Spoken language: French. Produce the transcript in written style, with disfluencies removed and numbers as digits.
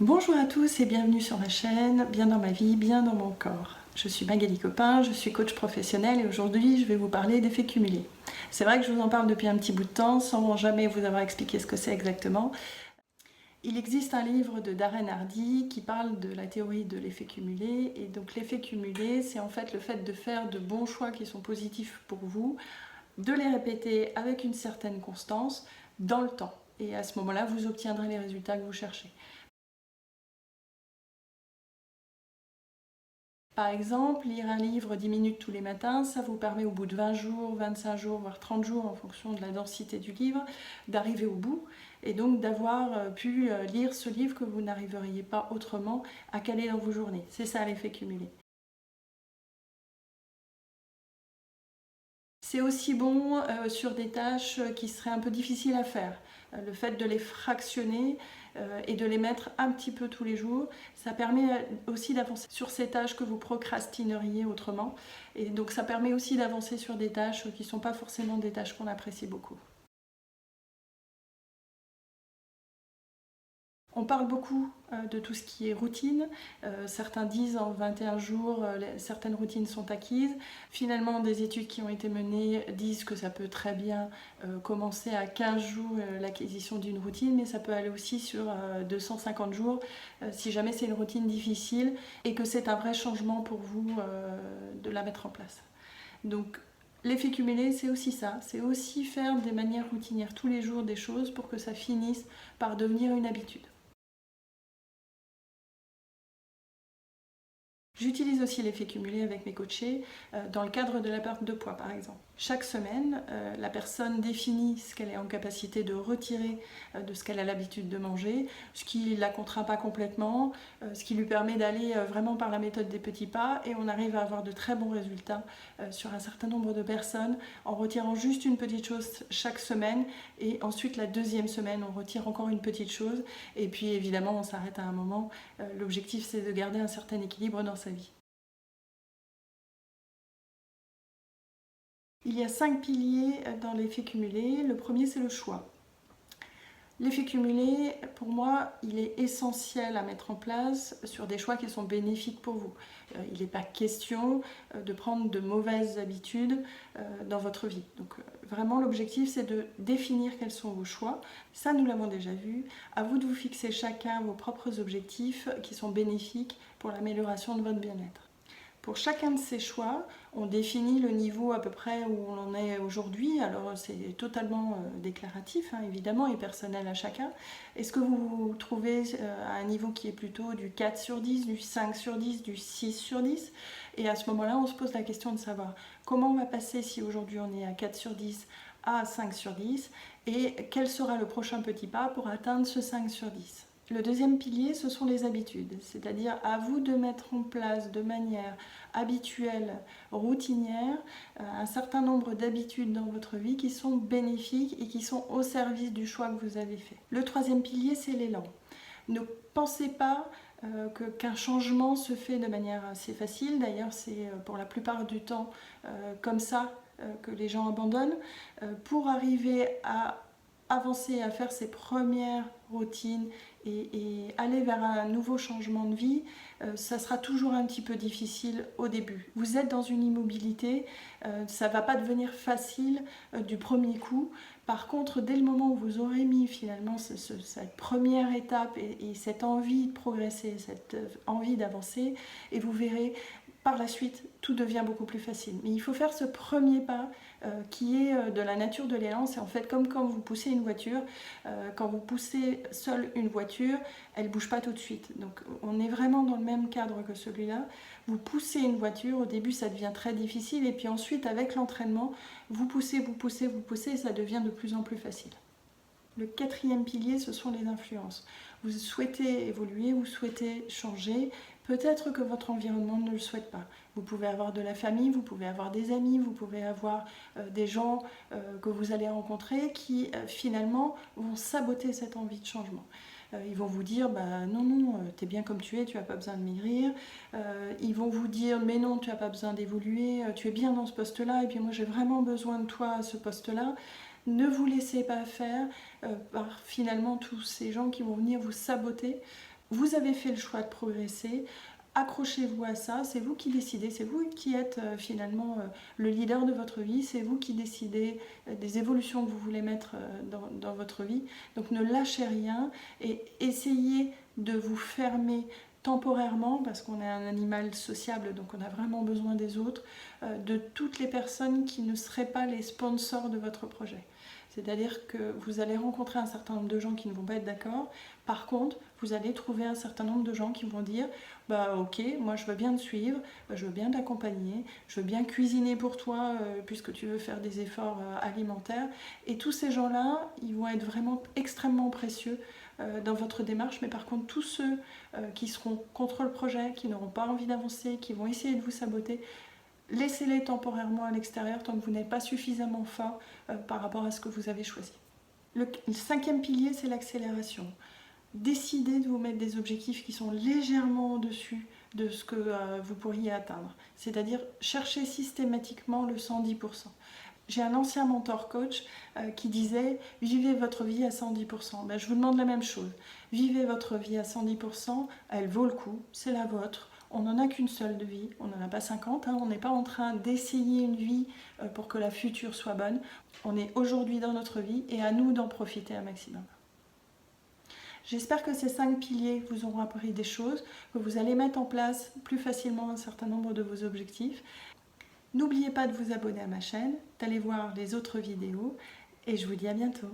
Bonjour à tous et bienvenue sur ma chaîne Bien dans ma vie, bien dans mon corps. Je suis Magali Copin, je suis coach professionnel et aujourd'hui je vais vous parler d'effets cumulés. C'est vrai que je vous en parle depuis un petit bout de temps sans jamais vous avoir expliqué ce que c'est exactement. Il existe un livre de Darren Hardy qui parle de la théorie de l'effet cumulé et donc l'effet cumulé c'est en fait le fait de faire de bons choix qui sont positifs pour vous, de les répéter avec une certaine constance dans le temps et à ce moment-là vous obtiendrez les résultats que vous cherchez. Par exemple, lire un livre 10 minutes tous les matins, ça vous permet au bout de 20 jours, 25 jours, voire 30 jours en fonction de la densité du livre, d'arriver au bout et donc d'avoir pu lire ce livre que vous n'arriveriez pas autrement à caler dans vos journées. C'est ça l'effet cumulé. C'est aussi bon sur des tâches qui seraient un peu difficiles à faire. Le fait de les fractionner et de les mettre un petit peu tous les jours, ça permet aussi d'avancer sur ces tâches que vous procrastineriez autrement. Et donc ça permet aussi d'avancer sur des tâches qui ne sont pas forcément des tâches qu'on apprécie beaucoup. On parle beaucoup de tout ce qui est routine. Certains disent en 21 jours, certaines routines sont acquises. Finalement, des études qui ont été menées disent que ça peut très bien commencer à 15 jours l'acquisition d'une routine, mais ça peut aller aussi sur 250 jours si jamais c'est une routine difficile et que c'est un vrai changement pour vous de la mettre en place. Donc, l'effet cumulé, c'est aussi ça, c'est aussi faire des manières routinières tous les jours des choses pour que ça finisse par devenir une habitude. J'utilise aussi l'effet cumulé avec mes coachés dans le cadre de la perte de poids par exemple. Chaque semaine, la personne définit ce qu'elle est en capacité de retirer de ce qu'elle a l'habitude de manger, ce qui ne la contraint pas complètement, ce qui lui permet d'aller vraiment par la méthode des petits pas et on arrive à avoir de très bons résultats sur un certain nombre de personnes en retirant juste une petite chose chaque semaine et ensuite la deuxième semaine on retire encore une petite chose et puis évidemment on s'arrête à un moment. L'objectif c'est de garder un certain équilibre dans sa vie. Il y a 5 piliers dans l'effet cumulé. Le premier, c'est le choix. L'effet cumulé, pour moi, il est essentiel à mettre en place sur des choix qui sont bénéfiques pour vous. Il n'est pas question de prendre de mauvaises habitudes dans votre vie. Donc vraiment, l'objectif, c'est de définir quels sont vos choix. Ça, nous l'avons déjà vu. À vous de vous fixer chacun vos propres objectifs qui sont bénéfiques pour l'amélioration de votre bien-être. Pour chacun de ces choix, on définit le niveau à peu près où on en est aujourd'hui. Alors c'est totalement déclaratif, hein, évidemment, et personnel à chacun. Est-ce que vous vous trouvez à un niveau qui est plutôt du 4 sur 10, du 5 sur 10, du 6 sur 10? Et à ce moment-là, on se pose la question de savoir comment on va passer si aujourd'hui on est à 4 sur 10 à 5 sur 10 et quel sera le prochain petit pas pour atteindre ce 5 sur 10. Le deuxième pilier, ce sont les habitudes, c'est-à-dire à vous de mettre en place de manière habituelle, routinière, un certain nombre d'habitudes dans votre vie qui sont bénéfiques et qui sont au service du choix que vous avez fait. Le troisième pilier, c'est l'élan. Ne pensez pas qu'un changement se fait de manière assez facile, d'ailleurs c'est pour la plupart du temps comme ça que les gens abandonnent, pour arriver à avancer, à faire ses premières routines et aller vers un nouveau changement de vie, ça sera toujours un petit peu difficile au début. Vous êtes dans une immobilité, ça ne va pas devenir facile du premier coup. Par contre, dès le moment où vous aurez mis finalement cette première étape et cette envie de progresser, cette envie d'avancer, et vous verrez, par la suite, tout devient beaucoup plus facile. Mais il faut faire ce premier pas qui est de la nature de l'élan. C'est en fait comme quand vous poussez une voiture. Quand vous poussez seule une voiture, elle ne bouge pas tout de suite. Donc on est vraiment dans le même cadre que celui-là. Vous poussez une voiture, au début ça devient très difficile et puis ensuite avec l'entraînement, vous poussez, vous poussez, vous poussez et ça devient de plus en plus facile. Le quatrième pilier, ce sont les influences. Vous souhaitez évoluer, vous souhaitez changer, peut-être que votre environnement ne le souhaite pas. Vous pouvez avoir de la famille, vous pouvez avoir des amis, vous pouvez avoir des gens que vous allez rencontrer qui finalement vont saboter cette envie de changement. Ils vont vous dire bah, non, non, t'es bien comme tu es, tu n'as pas besoin de maigrir. Ils vont vous dire mais non, tu n'as pas besoin d'évoluer, tu es bien dans ce poste-là et puis moi j'ai vraiment besoin de toi à ce poste-là. Ne vous laissez pas faire par finalement tous ces gens qui vont venir vous saboter Vous avez fait le choix de progresser, accrochez-vous à ça, c'est vous qui décidez, c'est vous qui êtes finalement le leader de votre vie, c'est vous qui décidez des évolutions que vous voulez mettre dans votre vie. Donc ne lâchez rien et essayez de vous fermer temporairement, parce qu'on est un animal sociable, donc on a vraiment besoin des autres, de toutes les personnes qui ne seraient pas les sponsors de votre projet. C'est-à-dire que vous allez rencontrer un certain nombre de gens qui ne vont pas être d'accord. Par contre, vous allez trouver un certain nombre de gens qui vont dire « Bah ok, moi je veux bien te suivre, je veux bien t'accompagner, je veux bien cuisiner pour toi puisque tu veux faire des efforts alimentaires. » Et tous ces gens-là, ils vont être vraiment extrêmement précieux dans votre démarche. Mais par contre, tous ceux qui seront contre le projet, qui n'auront pas envie d'avancer, qui vont essayer de vous saboter, laissez-les temporairement à l'extérieur tant que vous n'êtes pas suffisamment fort par rapport à ce que vous avez choisi. Le 5e pilier, c'est l'accélération. Décidez de vous mettre des objectifs qui sont légèrement au-dessus de ce que vous pourriez atteindre. C'est-à-dire, cherchez systématiquement le 110%. J'ai un ancien mentor coach qui disait « Vivez votre vie à 110%. » Ben, je vous demande la même chose. Vivez votre vie à 110%, elle vaut le coup, c'est la vôtre. On n'en a qu'une seule de vie, on n'en a pas 50, on n'est pas en train d'essayer une vie pour que la future soit bonne. On est aujourd'hui dans notre vie et à nous d'en profiter un maximum. J'espère que ces 5 piliers vous auront appris des choses, que vous allez mettre en place plus facilement un certain nombre de vos objectifs. N'oubliez pas de vous abonner à ma chaîne, d'aller voir les autres vidéos et je vous dis à bientôt.